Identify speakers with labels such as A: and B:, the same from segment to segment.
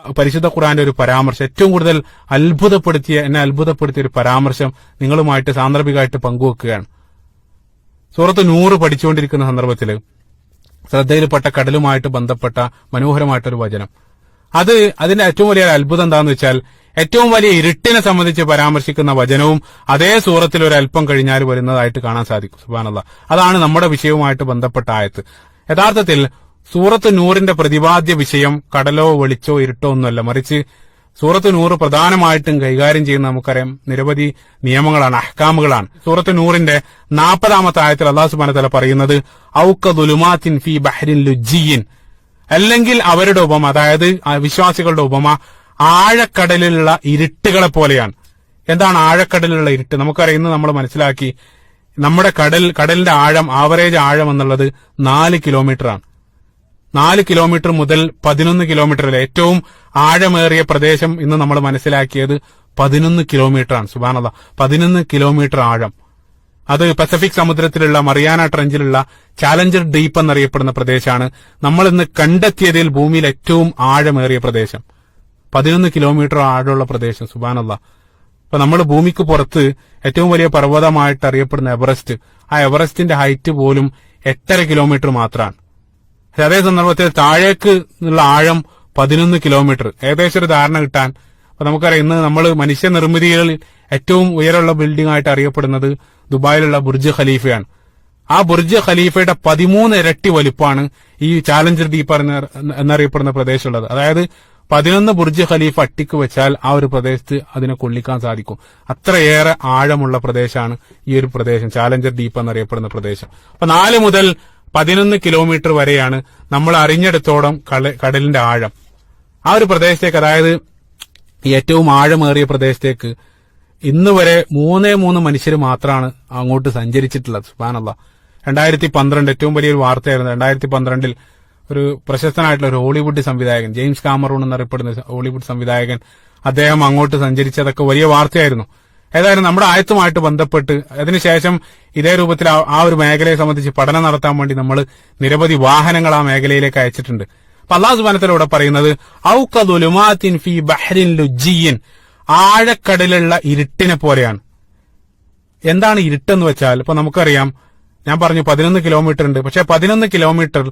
A: പരിശുദ്ധ ഖുർആന്റെ ഒരു പരാമർശം, ഏറ്റവും കൂടുതൽ എന്നെ അത്ഭുതപ്പെടുത്തിയ ഒരു പരാമർശം നിങ്ങളുമായിട്ട് സാന്ദർഭികമായിട്ട് പങ്കുവെക്കുകയാണ്. സൂറത്ത് നൂറ് പഠിച്ചുകൊണ്ടിരിക്കുന്ന സന്ദർഭത്തിൽ ശ്രദ്ധയിൽപ്പെട്ട കടലുമായിട്ട് ബന്ധപ്പെട്ട മനോഹരമായിട്ടൊരു വചനം. അതിന്റെ ഏറ്റവും വലിയ അത്ഭുതം എന്താണെന്ന് വെച്ചാൽ, ഏറ്റവും വലിയ ഇരുട്ടിനെ സംബന്ധിച്ച് പരാമർശിക്കുന്ന വചനവും അതേ സൂറത്തിൽ ഒരു അല്പം കഴിഞ്ഞാൽ വരുന്നതായിട്ട് കാണാൻ സാധിക്കും. സുബ്ഹാനല്ലാഹ്. അതാണ് നമ്മുടെ വിഷയവുമായിട്ട് ബന്ധപ്പെട്ട ആയത്ത്. യഥാർത്ഥത്തിൽ സൂറത്ത് നൂറിന്റെ പ്രതിപാദ്യ വിഷയം കടലോ വെളിച്ചോ ഇരുട്ടോ ഒന്നുമല്ല, മറിച്ച് സൂറത്ത് നൂറ് പ്രധാനമായിട്ടും കൈകാര്യം ചെയ്യുന്ന നമുക്കറിയാം നിരവധി നിയമങ്ങളാണ്, അഹ്കാമുകളാണ്. സൂറത്ത് നൂറിന്റെ 40-ാമത്തെ ആയത്തിൽ അല്ലാഹു സുബ്ഹാനഹു വ തആല പറയുന്നത് ഔക ദുലുമാത്തിൻ ഫീ ബഹ്രിൻ ലുജ്ജിയിൻ, അല്ലെങ്കിൽ അവരുടെ ഉപമ, അതായത് വിശ്വാസികളുടെ ഉപമ ആഴക്കടലിലുള്ള ഇരുട്ടുകളെ പോലെയാണ്. എന്താണ് ആഴക്കടലിലുള്ള ഇരുട്ട്? നമുക്കറിയാം, ഇന്ന് നമ്മൾ മനസ്സിലാക്കി നമ്മുടെ കടലിന്റെ ആഴം, ആവറേജ് ആഴം എന്നുള്ളത് 4 കിലോമീറ്ററാണ്. 4 കിലോമീറ്റർ മുതൽ 11 കിലോമീറ്റർ വരെ ഏറ്റവും ആഴമേറിയ പ്രദേശം ഇന്ന് നമ്മൾ മനസ്സിലാക്കിയത് 11 കിലോമീറ്ററാണ്. സുബ്ഹാനല്ലാഹ്, 11 കിലോമീറ്റർ ആഴം. അത് പസഫിക് സമുദ്രത്തിലുള്ള മറിയാന ട്രഞ്ചിലുള്ള ചാലഞ്ചർ ഡീപ്പ് എന്നറിയപ്പെടുന്ന പ്രദേശമാണ്. നമ്മൾ ഇന്ന് കണ്ടെത്തിയതിൽ ഭൂമിയിൽ ഏറ്റവും ആഴമേറിയ പ്രദേശം 11 കിലോമീറ്റർ ആഴമുള്ള പ്രദേശം. സുബ്ഹാനല്ലാഹ്. അപ്പൊ നമ്മൾ ഭൂമിക്ക് പുറത്ത് ഏറ്റവും വലിയ പർവ്വതമായിട്ട് അറിയപ്പെടുന്ന എവറസ്റ്റ്, ആ എവറസ്റ്റിന്റെ ഹൈറ്റ് പോലും 8.5 കിലോമീറ്റർ മാത്രമാണ്. അതേ സന്ദർഭത്തിൽ താഴേക്ക് ഉള്ള ആഴം 11 കിലോമീറ്റർ. ഏകദേശം ഒരു ധാരണ കിട്ടാൻ, അപ്പൊ നമുക്കറിയാം ഇന്ന് നമ്മൾ മനുഷ്യനിർമ്മിതികളിൽ ഏറ്റവും ഉയരമുള്ള ബിൽഡിംഗ് ആയിട്ട് അറിയപ്പെടുന്നത് ദുബായിലുള്ള ബുർജ് ഖലീഫയാണ്. ആ ബുർജ് ഖലീഫയുടെ 13 ഇരട്ടി വലുപ്പമാണ് ഈ ചാലഞ്ചർ ഡീപ്പ് എന്നറിയപ്പെടുന്ന പ്രദേശമുള്ളത്. അതായത് 11 ബുർജ് ഖലീഫ അട്ടിക്ക് വെച്ചാൽ ആ ഒരു പ്രദേശത്ത് അതിനെ കൊള്ളിക്കാൻ സാധിക്കും. അത്രയേറെ ആഴമുള്ള പ്രദേശമാണ് ഈ ഒരു പ്രദേശം, ചാലഞ്ചർ ഡീപ്പ് എന്നറിയപ്പെടുന്ന പ്രദേശം. അപ്പൊ 4 മുതൽ 11 കിലോമീറ്റർ വരെയാണ് നമ്മൾ അറിഞ്ഞെടുത്തോളം കടലിന്റെ ആഴം. ആ ഒരു പ്രദേശത്തേക്ക്, അതായത് ഏറ്റവും ആഴമേറിയ പ്രദേശത്തേക്ക് ഇന്ന് വരെ 3 മനുഷ്യർ മാത്രമാണ് അങ്ങോട്ട് സഞ്ചരിച്ചിട്ടുള്ളത്. സുബ്ഹാനല്ലാഹ്. 2012 ഏറ്റവും വലിയൊരു വാർത്തയായിരുന്നു. 2012 ഒരു പ്രശസ്തനായിട്ടുള്ള ഒരു ഹോളിവുഡ് സംവിധായകൻ, ജെയിംസ് കാമറൂൺ എന്നറിയപ്പെടുന്ന ഹോളിവുഡ് സംവിധായകൻ, അദ്ദേഹം അങ്ങോട്ട് സഞ്ചരിച്ചതൊക്കെ വലിയ വാർത്തയായിരുന്നു. ഏതായാലും നമ്മുടെ ആയത്തുമായിട്ട് ബന്ധപ്പെട്ട് അതിനുശേഷം ഇതേ രൂപത്തിൽ ആ ഒരു മേഖലയെ സംബന്ധിച്ച് പഠനം നടത്താൻ വേണ്ടി നമ്മൾ നിരവധി വാഹനങ്ങൾ ആ മേഖലയിലേക്ക് അയച്ചിട്ടുണ്ട്. അപ്പൊ അല്ലാഹു സുബ്ഹാനഹു വ തആല ഇവിടെ പറയുന്നത് ഔക ദുലുമാത്തിൻ ഫീ ബഹ്രിൻ ലുജ്ജിയിൻ, ആഴക്കടലുള്ള ഇരുട്ടിനെ പോലെയാണ്. എന്താണ് ഇരുട്ടെന്ന് വെച്ചാൽ, ഇപ്പൊ നമുക്കറിയാം, ഞാൻ പറഞ്ഞു 11 കിലോമീറ്റർ ഉണ്ട്. പക്ഷെ 11 കിലോമീറ്റർ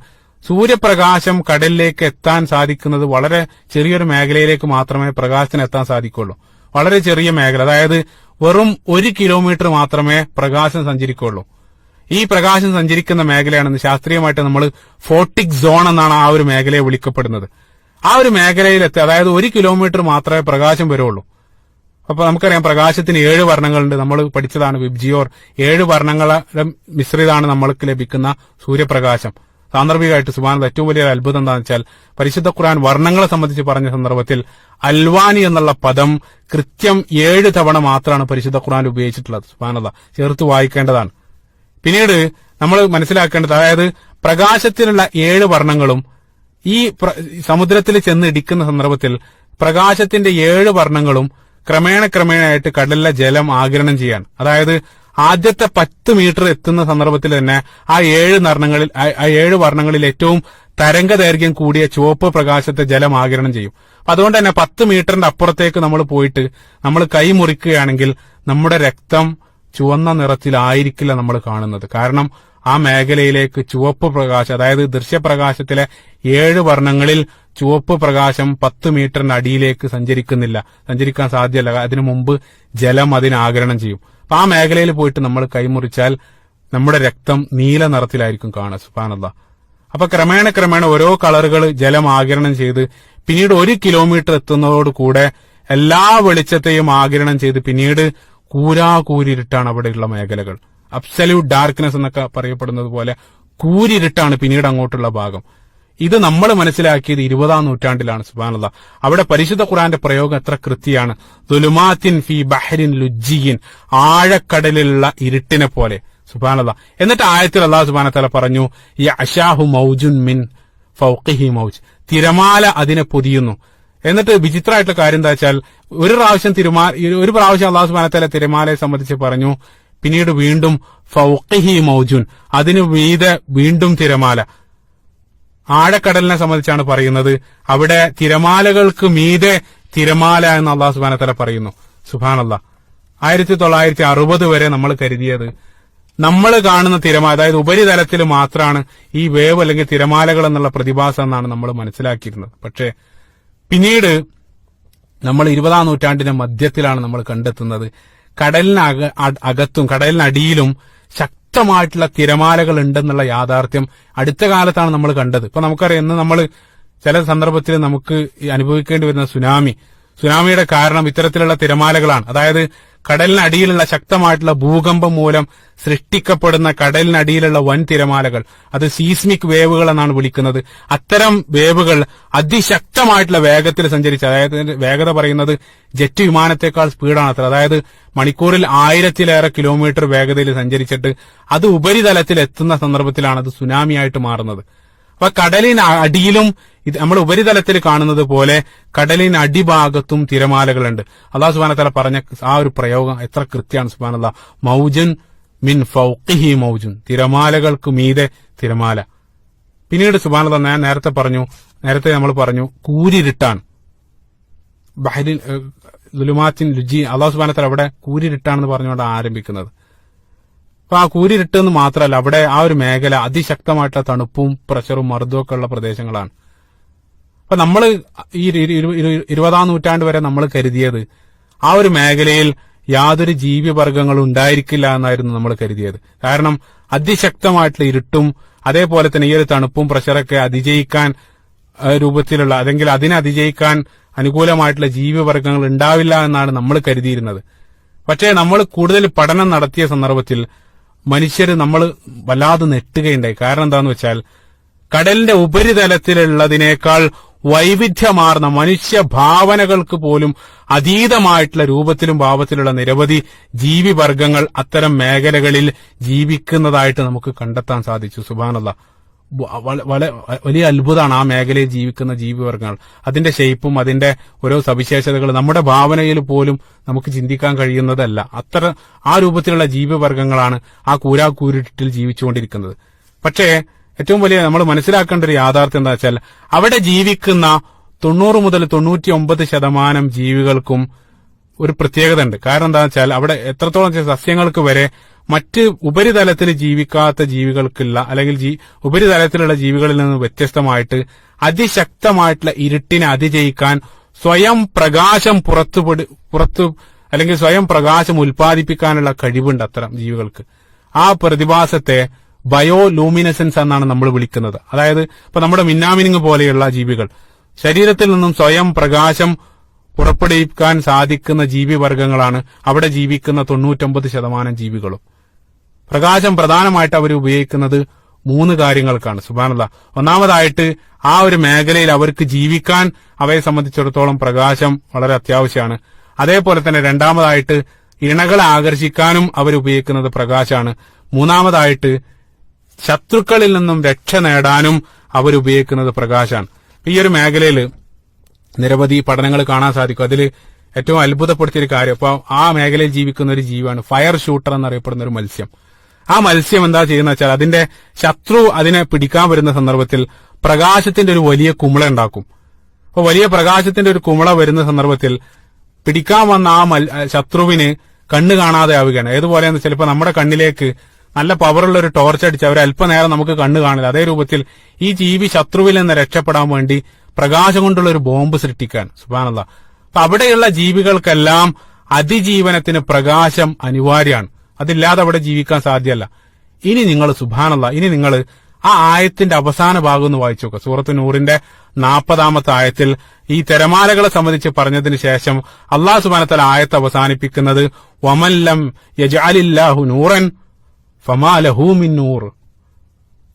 A: സൂര്യപ്രകാശം കടലിലേക്ക് എത്താൻ സാധിക്കുന്നത് വളരെ ചെറിയൊരു മേഖലയിലേക്ക് മാത്രമേ പ്രകാശത്തിന് എത്താൻ സാധിക്കുള്ളൂ. വളരെ ചെറിയ മേഖല, അതായത് വെറും 1 കിലോമീറ്റർ മാത്രമേ പ്രകാശം സഞ്ചരിക്കുള്ളൂ. ഈ പ്രകാശം സഞ്ചരിക്കുന്ന മേഖലയാണെന്ന് ശാസ്ത്രീയമായിട്ട് നമ്മൾ ഫോട്ടിക് സോൺ എന്നാണ് ആ ഒരു മേഖലയെ വിളിക്കപ്പെടുന്നത്. ആ ഒരു മേഖലയിലെത്തി, അതായത് 1 കിലോമീറ്റർ മാത്രമേ പ്രകാശം വരുള്ളൂ. അപ്പൊ നമുക്കറിയാം പ്രകാശത്തിന് 7 വർണ്ണങ്ങളുണ്ട്. നമ്മൾ പഠിച്ചതാണ് വിബ്ജിയോർ. 7 വർണ്ണങ്ങളുടെ മിശ്രിതാണ് നമ്മൾക്ക് ലഭിക്കുന്ന സൂര്യപ്രകാശം. സാന്ദർഭികമായിട്ട് സുബ്ഹാനല്ലാഹ് ഏറ്റവും വലിയ അത്ഭുതം എന്താണെന്ന് വെച്ചാൽ, പരിശുദ്ധ ഖുർആൻ വർണ്ണങ്ങളെ സംബന്ധിച്ച് പറഞ്ഞ സന്ദർഭത്തിൽ അൽവാനി എന്നുള്ള പദം കൃത്യം 7 തവണ മാത്രമാണ് പരിശുദ്ധ ഖുർആൻ ഉപയോഗിച്ചിട്ടുള്ളത്. സുബ്ഹാനല്ലാഹ്, ചേർത്ത് വായിക്കേണ്ടതാണ്. പിന്നീട് നമ്മൾ മനസ്സിലാക്കേണ്ടത്, അതായത് പ്രകാശത്തിനുള്ള 7 വർണ്ണങ്ങളും ഈ സമുദ്രത്തിൽ ചെന്ന് ഇടിക്കുന്ന സന്ദർഭത്തിൽ പ്രകാശത്തിന്റെ 7 വർണ്ണങ്ങളും ക്രമേണയായിട്ട് കടലിലെ ജലം ആഗിരണം ചെയ്യാണ്. അതായത് ആദ്യത്തെ 10 മീറ്റർ എത്തുന്ന സന്ദർഭത്തിൽ തന്നെ ആ 7 വർണ്ണങ്ങളിൽ ഏറ്റവും തരംഗദൈർഘ്യം കൂടിയ ചുവപ്പ് പ്രകാശത്തെ ജലം ആഗിരണം ചെയ്യും. അതുകൊണ്ട് തന്നെ 10 മീറ്ററിന്റെ അപ്പുറത്തേക്ക് നമ്മൾ പോയിട്ട് നമ്മൾ കൈ മുറിക്കുകയാണെങ്കിൽ നമ്മുടെ രക്തം ചുവന്ന നിറത്തിലായിരിക്കില്ല നമ്മൾ കാണുന്നത്. കാരണം ആ മേഖലയിലേക്ക് ചുവപ്പ് പ്രകാശം, അതായത് ദൃശ്യപ്രകാശത്തിലെ 7 വർണ്ണങ്ങളിൽ ചുവപ്പ് പ്രകാശം 10 മീറ്ററിന്റെ അടിയിലേക്ക് സഞ്ചരിക്കാൻ സാധ്യമല്ല. അതിനു മുമ്പ് ജലം അതിനെ ആഗിരണം ചെയ്യും. അപ്പൊ ആ മേഖലയിൽ പോയിട്ട് നമ്മൾ കൈമുറിച്ചാൽ നമ്മുടെ രക്തം നീല നിറത്തിലായിരിക്കും കാണുക. സുബ്ഹാനല്ലാഹ്. അപ്പൊ ക്രമേണ ഓരോ കളറുകൾ ജലം ആഗിരണം ചെയ്ത് പിന്നീട് 1 കിലോമീറ്റർ എത്തുന്നതോടുകൂടെ എല്ലാ വെളിച്ചത്തെയും ആഗിരണം ചെയ്ത് പിന്നീട് കൂരിരുട്ടാണ് അവിടെയുള്ള മേഖലകൾ. അബ്സല്യൂട്ട് ഡാർക്ക്നെസ് എന്നൊക്കെ പറയപ്പെടുന്നത് പോലെ കൂരിരുട്ടാണ് പിന്നീട് അങ്ങോട്ടുള്ള ഭാഗം. ഇത് നമ്മൾ മനസ്സിലാക്കിയത് 20-ാം നൂറ്റാണ്ടിലാണ്. സുബ്ഹാനല്ലാഹ്. അവിടെ പരിശുദ്ധ ഖുർആന്റെ പ്രയോഗം എത്ര കൃത്യമാണ്. ദുലുമാത്തിൻ ഫീ ബഹ്രിൻ ലുജ്ജിയിൻ, ആഴക്കടലിലുള്ള ഇരുട്ടിനെ പോലെ. സുബ്ഹാനല്ലാഹ്. എന്നിട്ട് ആയത്തിൽ അല്ലാഹു സുബ്ഹാനഹു വ തആല പറഞ്ഞു, യഅശാഹു മൗജുൻ മിൻ ഫൗഖിഹി മൗജ്, തിരമാല അതിനെ പൊതിയുന്നു. എന്നിട്ട് വിചിത്രമായിട്ടുള്ള കാര്യം എന്താ വെച്ചാൽ, ഒരു പ്രാവശ്യം അല്ലാഹു സുബ്ഹാനഹു വ തആല തിരമാലയെ സംബന്ധിച്ച് പറഞ്ഞു, പിന്നീട് വീണ്ടും ഫൗഖിഹി മൗജുൻ, അതിനു മീതെ വീണ്ടും തിരമാല. ആഴക്കടലിനെ സംബന്ധിച്ചാണ് പറയുന്നത്. അവിടെ തിരമാലകൾക്ക് മീതെ തിരമാല എന്ന് അള്ളാഹു സുബ്ഹാനഹു വ തആല പറയുന്നു. സുബ്ഹാനല്ലാഹ്. 1960 വരെ നമ്മൾ കരുതിയത് നമ്മൾ കാണുന്ന തിരമാല, അതായത് ഉപരിതലത്തിൽ മാത്രമാണ് ഈ വേവ് അല്ലെങ്കിൽ തിരമാലകൾ എന്നുള്ള പ്രതിഭാസം എന്നാണ് നമ്മൾ മനസ്സിലാക്കിയിരുന്നത്. പക്ഷേ പിന്നീട് നമ്മൾ 20-ാം നൂറ്റാണ്ടിന്റെ മധ്യത്തിലാണ് നമ്മൾ കണ്ടെത്തുന്നത് അകത്തും കടലിനടിയിലും ശക്തമായിട്ടുള്ള തിരമാലകൾ ഉണ്ടെന്നുള്ള യാഥാർത്ഥ്യം അടുത്ത കാലത്താണ് നമ്മൾ കണ്ടത്. ഇപ്പൊ നമുക്കറിയാം, ഇന്ന് നമ്മൾ ചില സന്ദർഭത്തിൽ നമുക്ക് അനുഭവിക്കേണ്ടി വരുന്ന സുനാമിയുടെ കാരണം ഇത്തരത്തിലുള്ള തിരമാലകളാണ്. അതായത് കടലിനടിയിലുള്ള ശക്തമായിട്ടുള്ള ഭൂകമ്പം മൂലം സൃഷ്ടിക്കപ്പെടുന്ന കടലിനടിയിലുള്ള വൻ തിരമാലകൾ, അത് സീസ്മിക് വേവുകൾ എന്നാണ് വിളിക്കുന്നത്. അത്തരം വേവുകൾ അതിശക്തമായിട്ടുള്ള വേഗത്തിൽ സഞ്ചരിച്ച്, അതായത് വേഗത പറയുന്നത് ജെറ്റ് വിമാനത്തെക്കാൾ സ്പീഡാണ് അത്ര. അതായത് മണിക്കൂറിൽ 1000-ലേറെ കിലോമീറ്റർ വേഗതയിൽ സഞ്ചരിച്ചിട്ട് അത് ഉപരിതലത്തിൽ എത്തുന്ന സന്ദർഭത്തിലാണ് അത് സുനാമിയായിട്ട് മാറുന്നത്. അപ്പൊ കടലിന് അടിയിലും ഇത് നമ്മൾ ഉപരിതലത്തിൽ കാണുന്നത് പോലെ കടലിന് അടിഭാഗത്തും തിരമാലകളുണ്ട്. അല്ലാഹു സുബ്ഹാനഹു വ തആല പറഞ്ഞ ആ ഒരു പ്രയോഗം എത്ര കൃത്യമാണ്. സുബ്ഹാനല്ലാഹ്. മൗജുൻ മിൻ ഫൗഖിഹി മൗജുൻ, തിരമാലകൾക്ക് മീതെ തിരമാല. പിന്നീട് സുബ്ഹാനല്ലാഹ്, ഞാൻ നേരത്തെ നമ്മൾ പറഞ്ഞു കൂരിരുട്ടാണ്. ബഹരിൻ ളുലുമാത്തിൻ ലുജി, അല്ലാഹു സുബ്ഹാനഹു വ തആല അവിടെ കൂരിരുട്ടാണെന്ന് പറഞ്ഞുകൊണ്ട് ആരംഭിക്കുന്നത്. അപ്പൊ ആ കൂരിരുട്ട് എന്ന് മാത്രമല്ല, അവിടെ ആ ഒരു മേഖല അതിശക്തമായിട്ടുള്ള തണുപ്പും പ്രഷറും മർദ്ദവും ഒക്കെ ഉള്ള പ്രദേശങ്ങളാണ്. അപ്പൊ നമ്മൾ ഈ 20-ാം നൂറ്റാണ്ട് വരെ നമ്മൾ കരുതിയത് ആ ഒരു മേഖലയിൽ യാതൊരു ജീവിവർഗങ്ങളും ഉണ്ടായിരിക്കില്ല എന്നായിരുന്നു നമ്മൾ കരുതിയത്. കാരണം അതിശക്തമായിട്ടുള്ള ഇരുട്ടും അതേപോലെ തന്നെ ഈ ഒരു തണുപ്പും പ്രഷറൊക്കെ അതിജയിക്കാൻ രൂപത്തിലുള്ള, അല്ലെങ്കിൽ അതിനെ അതിജയിക്കാൻ അനുകൂലമായിട്ടുള്ള ജീവിവർഗങ്ങൾ ഉണ്ടാവില്ല എന്നാണ് നമ്മൾ കരുതിയിരുന്നത്. പക്ഷേ നമ്മൾ കൂടുതൽ പഠനം നടത്തിയ സന്ദർഭത്തിൽ നമ്മൾ വല്ലാതെ നെട്ടുകയുണ്ടായി. കാരണം എന്താന്ന് വെച്ചാൽ കടലിന്റെ ഉപരിതലത്തിലുള്ളതിനേക്കാൾ വൈവിധ്യമാർന്ന മനുഷ്യ ഭാവനകൾക്ക് പോലും അതീതമായിട്ടുള്ള രൂപത്തിലും ഭാവത്തിലുള്ള നിരവധി ജീവിവർഗങ്ങൾ അത്തരം മേഖലകളിൽ ജീവിക്കുന്നതായിട്ട് നമുക്ക് കണ്ടെത്താൻ സാധിച്ചു. സുബ്ഹാനല്ലാഹ്. വലിയ അത്ഭുതമാണ് ആ മേഖലയിൽ ജീവിക്കുന്ന ജീവിവർഗങ്ങൾ. അതിന്റെ ഷേപ്പും അതിന്റെ ഓരോ സവിശേഷതകൾ നമ്മുടെ ഭാവനയിൽ പോലും നമുക്ക് ചിന്തിക്കാൻ കഴിയുന്നതല്ല. ആ രൂപത്തിലുള്ള ജീവിവർഗങ്ങളാണ് ആ കൂരാക്കൂരിട്ടിൽ ജീവിച്ചുകൊണ്ടിരിക്കുന്നത്. പക്ഷേ ഏറ്റവും വലിയ നമ്മൾ മനസ്സിലാക്കേണ്ട ഒരു യാഥാർത്ഥ്യം എന്താ വെച്ചാൽ, അവിടെ ജീവിക്കുന്ന 90 മുതൽ 99% ജീവികൾക്കും ഒരു പ്രത്യേകത ഉണ്ട്. കാരണം എന്താ വെച്ചാൽ അവിടെ എത്രത്തോളം സസ്യങ്ങൾക്ക് വരെ മറ്റ് ഉപരിതലത്തിൽ ജീവിക്കാത്ത ജീവികൾക്കില്ല, അല്ലെങ്കിൽ ഉപരിതലത്തിലുള്ള ജീവികളിൽ നിന്ന് വ്യത്യസ്തമായിട്ട് അതിശക്തമായിട്ടുള്ള ഇരുട്ടിനെ അതിജയിക്കാൻ സ്വയം പ്രകാശം പുറത്തു അല്ലെങ്കിൽ സ്വയം പ്രകാശം ഉൽപ്പാദിപ്പിക്കാനുള്ള കഴിവുണ്ട് അത്തരം ജീവികൾക്ക്. ആ പ്രതിഭാസത്തെ ബയോലൂമിനസൻസ് എന്നാണ് നമ്മൾ വിളിക്കുന്നത്. അതായത് ഇപ്പൊ നമ്മുടെ മിന്നാമിനുങ്ങ് പോലെയുള്ള ജീവികൾ, ശരീരത്തിൽ നിന്നും സ്വയം പ്രകാശം പുറപ്പെടുവിക്കാൻ സാധിക്കുന്ന ജീവിവർഗങ്ങളാണ് അവിടെ ജീവിക്കുന്ന 99% ജീവികളും. പ്രകാശം പ്രധാനമായിട്ട് അവർ ഉപയോഗിക്കുന്നത് 3 കാര്യങ്ങൾക്കാണ്. സുബ്ഹാനല്ലാഹ്. ഒന്നാമതായിട്ട് ആ ഒരു മേഖലയിൽ അവർക്ക് ജീവിക്കാൻ അവയെ സംബന്ധിച്ചിടത്തോളം പ്രകാശം വളരെ അത്യാവശ്യമാണ്. അതേപോലെ തന്നെ രണ്ടാമതായിട്ട് ഇണകളെ ആകർഷിക്കാനും അവരുപയോഗിക്കുന്നത് പ്രകാശമാണ്. മൂന്നാമതായിട്ട് ശത്രുക്കളിൽ നിന്നും രക്ഷ നേടാനും അവരുപയോഗിക്കുന്നത് പ്രകാശമാണ്. ഈ ഒരു മേഖലയിൽ നിരവധി പഠനങ്ങൾ കാണാൻ സാധിക്കും. അതിൽ ഏറ്റവും അത്ഭുതപ്പെടുത്തിയൊരു കാര്യം, അപ്പൊ ആ മേഖലയിൽ ജീവിക്കുന്ന ഒരു ജീവിയാണ് ഫയർ ഷൂട്ടർ എന്നറിയപ്പെടുന്ന ഒരു മത്സ്യം. ആ മത്സ്യം എന്താ ചെയ്യുന്ന വെച്ചാൽ, അതിന്റെ ശത്രു അതിനെ പിടിക്കാൻ വരുന്ന സന്ദർഭത്തിൽ പ്രകാശത്തിന്റെ ഒരു വലിയ കുമിള ഉണ്ടാക്കും. അപ്പൊ വലിയ പ്രകാശത്തിന്റെ ഒരു കുമിള വരുന്ന സന്ദർഭത്തിൽ പിടിക്കാൻ വന്ന ആ ശത്രുവിന് കണ്ണ് കാണാതെ ആവുകയാണ്. ഏതുപോലെയെന്ന് വെച്ചാൽ, ഇപ്പൊ നമ്മുടെ കണ്ണിലേക്ക് നല്ല പവറുള്ള ഒരു ടോർച്ച് അടിച്ച് അവർ അല്പനേരം നമുക്ക് കണ്ണ് കാണില്ല. അതേ രൂപത്തിൽ ഈ ജീവി ശത്രുവിൽ നിന്ന് രക്ഷപ്പെടാൻ വേണ്ടി പ്രകാശം കൊണ്ടുള്ള ഒരു ബോംബ് സൃഷ്ടിക്കാൻ. സുബ്ഹാനല്ലാഹ്. അപ്പൊ അവിടെയുള്ള ജീവികൾക്കെല്ലാം അതിജീവനത്തിന് പ്രകാശം അനിവാര്യമാണ്. അതില്ലാതെ അവിടെ ജീവിക്കാൻ സാധ്യമല്ല. ഇനി നിങ്ങൾ സുബ്ഹാനല്ലാഹ്, ഇനി നിങ്ങൾ ആ ആയത്തിന്റെ അവസാന ഭാഗം ഒന്ന് വായിച്ചു നോക്കുക. സൂറത്ത് നൂറിന്റെ 40-ാമത്തെ ആയത്തിൽ ഈ തിരമാലകളെ സംബന്ധിച്ച് പറഞ്ഞതിന് ശേഷം അല്ലാഹു സുബ്ഹാനഹു വ തആല ആയത്ത് അവസാനിപ്പിക്കുന്നത് വമല്ലം യജ്അലില്ലാഹു നൂറൻ ഫമാ ലഹു മിൻ നൂർ.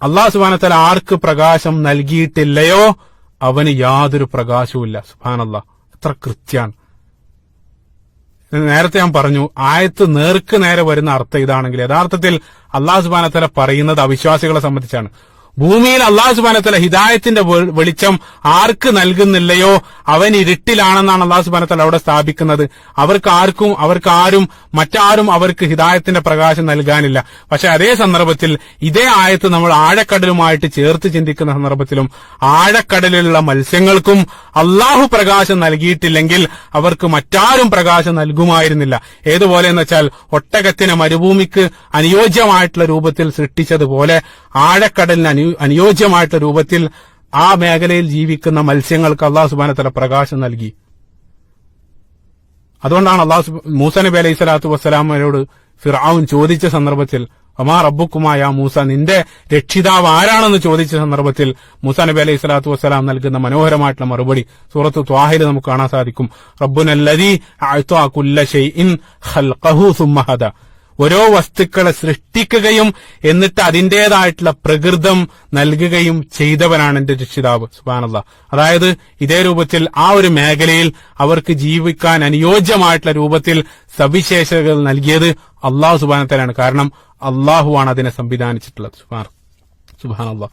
A: അല്ലാഹു സുബ്ഹാനഹു വ തആല ആർക്ക് പ്രകാശം നൽകിയിട്ടില്ലയോ അവന് യാതൊരു പ്രകാശവുമില്ല. സുബ്ഹാനല്ലാഹ്, എത്ര കൃത്യാണ്. നേരത്തെ ഞാൻ പറഞ്ഞു, ആയത്ത് നേർക്ക് നേരെ വരുന്ന അർത്ഥം ഇതാണെങ്കിൽ യഥാർത്ഥത്തിൽ അല്ലാഹു സുബ്ഹാനഹു വ തആല പറയുന്നത് അവിശ്വാസികളെ സംബന്ധിച്ചാണ്. ഭൂമിയിൽ അള്ളാഹു സുബ്ഹാനഹു വ തആല ഹിദായത്തിന്റെ വെളിച്ചം ആർക്ക് നൽകുന്നില്ലയോ അവൻ ഇരുട്ടിലാണെന്നാണ് അള്ളാഹു സുബ്ഹാനഹു വ തആല അവിടെ സ്ഥാപിക്കുന്നത്. അവർക്കാരും മറ്റാരും അവർക്ക് ഹിദായത്തിന്റെ പ്രകാശം നൽകാനില്ല. പക്ഷെ അതേ സന്ദർഭത്തിൽ ഇതേ ആയത്ത് നമ്മൾ ആഴക്കടലുമായിട്ട് ചേർത്ത് ചിന്തിക്കുന്ന സന്ദർഭത്തിലും ആഴക്കടലിലുള്ള മത്സ്യങ്ങൾക്കും അള്ളാഹു പ്രകാശം നൽകിയിട്ടില്ലെങ്കിൽ അവർക്ക് മറ്റാരും പ്രകാശം നൽകുമായിരുന്നില്ല. ഏതുപോലെ എന്ന് വെച്ചാൽ ഒട്ടകത്തിന് മരുഭൂമിക്ക് അനുയോജ്യമായിട്ടുള്ള രൂപത്തിൽ സൃഷ്ടിച്ചതുപോലെ ആഴക്കടലിന് അനുയോജ്യമായിട്ടുള്ള രൂപത്തിൽ ആ മേഖലയിൽ ജീവിക്കുന്ന മത്സ്യങ്ങൾക്ക് അള്ളാഹു സുബ്ഹാനഹു വ തആല പ്രകാശം നൽകി. അതുകൊണ്ടാണ് മൂസാ നബി അലൈഹി സ്വലാത്തു വസ്സലാമയോട് ഫിർഔൻ ചോദിച്ച സന്ദർഭത്തിൽ വമാ റബ്ബുക്കുമാ യാ മൂസ, നിന്റെ രക്ഷിതാവ് ആരാണെന്ന് ചോദിച്ച സന്ദർഭത്തിൽ മൂസാ നബി അലൈഹി സ്വലാത്തു വസ്സലാം നൽകുന്ന മനോഹരമായിട്ടുള്ള മറുപടി സൂറത്ത് ത്വാഹയിൽ നമുക്ക് കാണാൻ സാധിക്കും. റബ്ബുനല്ലദീ അഅ്താ കുല്ല ശൈഇൻ ഖൽഖഹു സുമ്മ ഹദാ, ഓരോ വസ്തുക്കളെ സൃഷ്ടിക്കുകയും എന്നിട്ട് അതിന്റേതായിട്ടുള്ള പ്രകൃതം നൽകുകയും ചെയ്തവനാണ് എന്റെ രക്ഷിതാവ്. സുബ്ഹാനല്ലാഹ്. അതായത് ഇതേ രൂപത്തിൽ ആ ഒരു മേഖലയിൽ അവർക്ക് ജീവിക്കാൻ അനുയോജ്യമായിട്ടുള്ള രൂപത്തിൽ സവിശേഷതകൾ നൽകിയത് അള്ളാഹു സുബ്ഹാനഹു വ തആലയാണ്. കാരണം അള്ളാഹുവാണ് അതിനെ സംവിധാനിച്ചിട്ടുള്ളത്. സുബ്ഹാനല്ലാഹ്.